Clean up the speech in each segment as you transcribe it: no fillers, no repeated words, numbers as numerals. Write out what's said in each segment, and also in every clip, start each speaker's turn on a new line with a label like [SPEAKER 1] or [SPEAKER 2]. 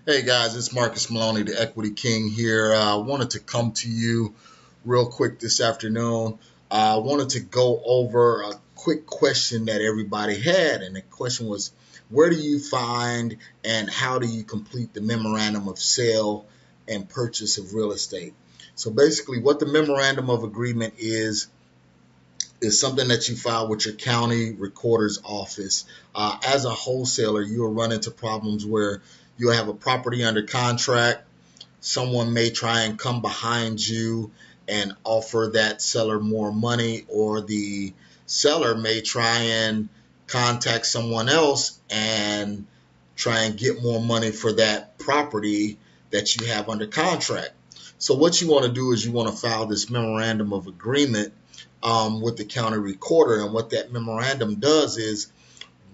[SPEAKER 1] Hey guys, it's Marcus Maloney, the Equity King here. I wanted to come to you real quick this afternoon. I wanted to go over a quick question that everybody had, and the question was, where do you find and how do you complete the memorandum of sale and purchase of real estate? So basically what the memorandum of agreement is something that you file with your county recorder's office. As a wholesaler, you will run into problems where you'll have a property under contract. Someone may try and come behind you and offer that seller more money, or the seller may try and contact someone else and try and get more money for that property that you have under contract. So what you want to do is you want to file this memorandum of agreement with the county recorder. And what that memorandum does is,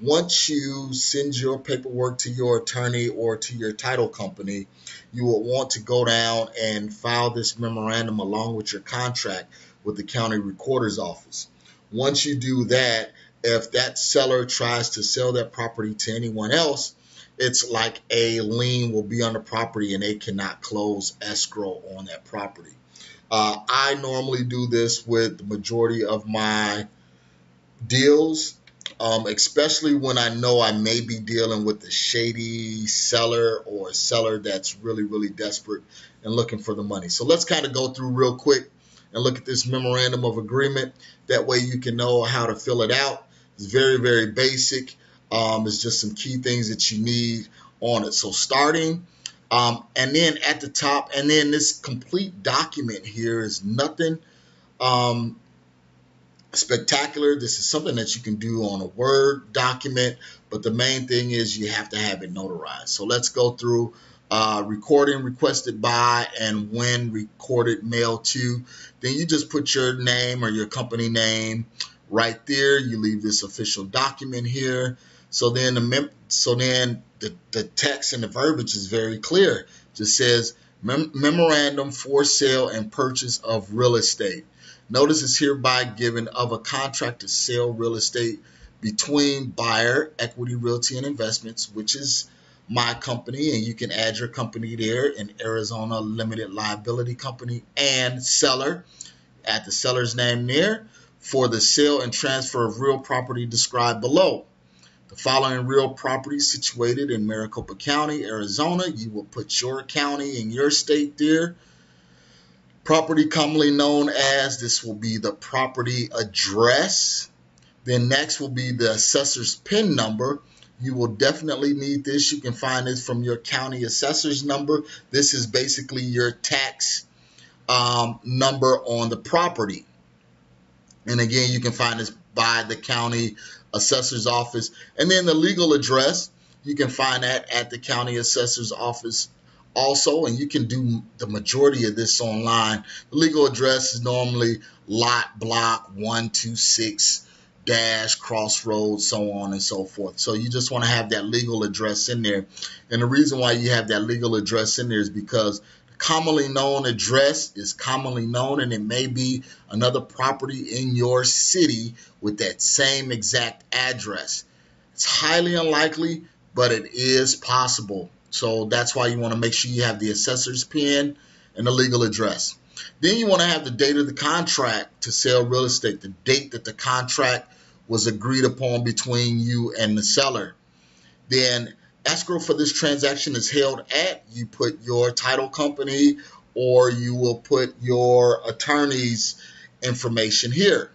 [SPEAKER 1] once you send your paperwork to your attorney or to your title company, you will want to go down and file this memorandum along with your contract with the county recorder's office. Once you do that, if that seller tries to sell that property to anyone else, it's like a lien will be on the property and they cannot close escrow on that property. I normally do this with the majority of my deals, especially when I know I may be dealing with a shady seller or a seller that's really, really desperate and looking for the money. So let's kind of go through real quick and look at this memorandum of agreement. That way you can know how to fill it out. It's very, very basic. It's just some key things that you need on it. So starting, and then at the top, and then this complete document here is nothing spectacular. This is something that you can do on a Word document, but the main thing is you have to have it notarized. So let's go through recording requested by and when recorded mail to. Then you just put your name or your company name right there. You leave this official document here. So then the text and the verbiage is very clear. It just says memorandum for sale and purchase of real estate. Notice it's hereby given of a contract to sell real estate between buyer, Equity Realty and Investments, which is my company, and you can add your company there, in Arizona Limited Liability Company, and seller, add the seller's name there, for the sale and transfer of real property described below. The following real property situated in Maricopa County, Arizona. You will put your county and your state there. Property commonly known as, this will be the property address. Then next will be the assessor's PIN number. You will definitely need this. You can find this from your county assessor's number. This is basically your tax number on the property. And again, you can find this by the county assessor's office. And then the legal address, you can find that at the county assessor's office also, and you can do the majority of this online. The legal address is normally lot block 126 dash crossroads, so on and so forth. So you just want to have that legal address in there. And the reason why you have that legal address in there is because the commonly known address is commonly known, and it may be another property in your city with that same exact address. It's highly unlikely, but it is possible. So that's why you want to make sure you have the assessor's PIN and the legal address. Then you want to have the date of the contract to sell real estate, the date that the contract was agreed upon between you and the seller. Then escrow for this transaction is held at, you put your title company, or you will put your attorney's information here.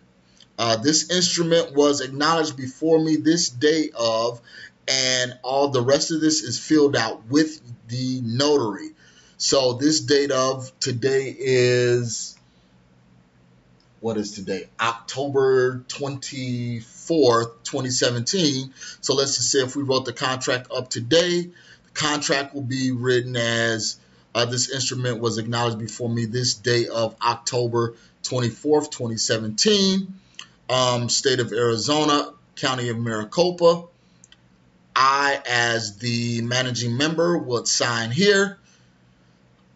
[SPEAKER 1] This instrument was acknowledged before me this day of, and all the rest of this is filled out with the notary. So this date of today is, what is today? October 24th, 2017. So let's just say if we wrote the contract up today, the contract will be written as, this instrument was acknowledged before me this day of October 24th, 2017. State of Arizona, County of Maricopa. I, as the managing member, would sign here,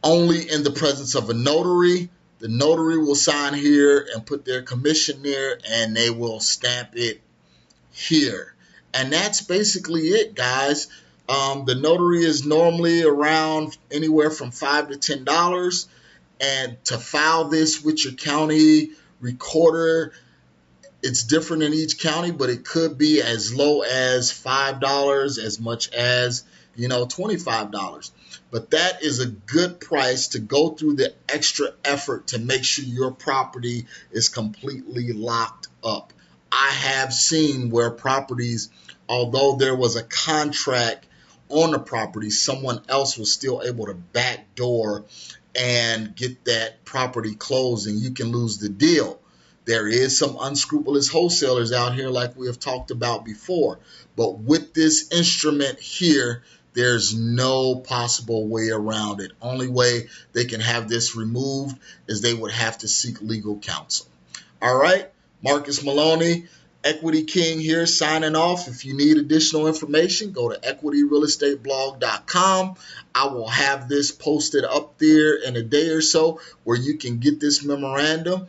[SPEAKER 1] only in the presence of a notary. The notary will sign here and put their commission there, and they will stamp it here. And that's basically it, guys. The notary is normally around anywhere from $5 to $10. And to file this with your county recorder, it's different in each county, but it could be as low as $5, as much as, $25. But that is a good price to go through the extra effort to make sure your property is completely locked up. I have seen where properties, although there was a contract on the property, someone else was still able to backdoor and get that property closed, and you can lose the deal. There is some unscrupulous wholesalers out here like we have talked about before. But with this instrument here, there's no possible way around it. Only way they can have this removed is they would have to seek legal counsel. All right, Marcus Maloney, Equity King here, signing off. If you need additional information, go to equityrealestateblog.com. I will have this posted up there in a day or so where you can get this memorandum.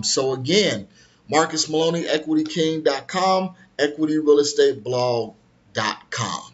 [SPEAKER 1] So again, Marcus Maloney, equityking.com, equityrealestateblog.com.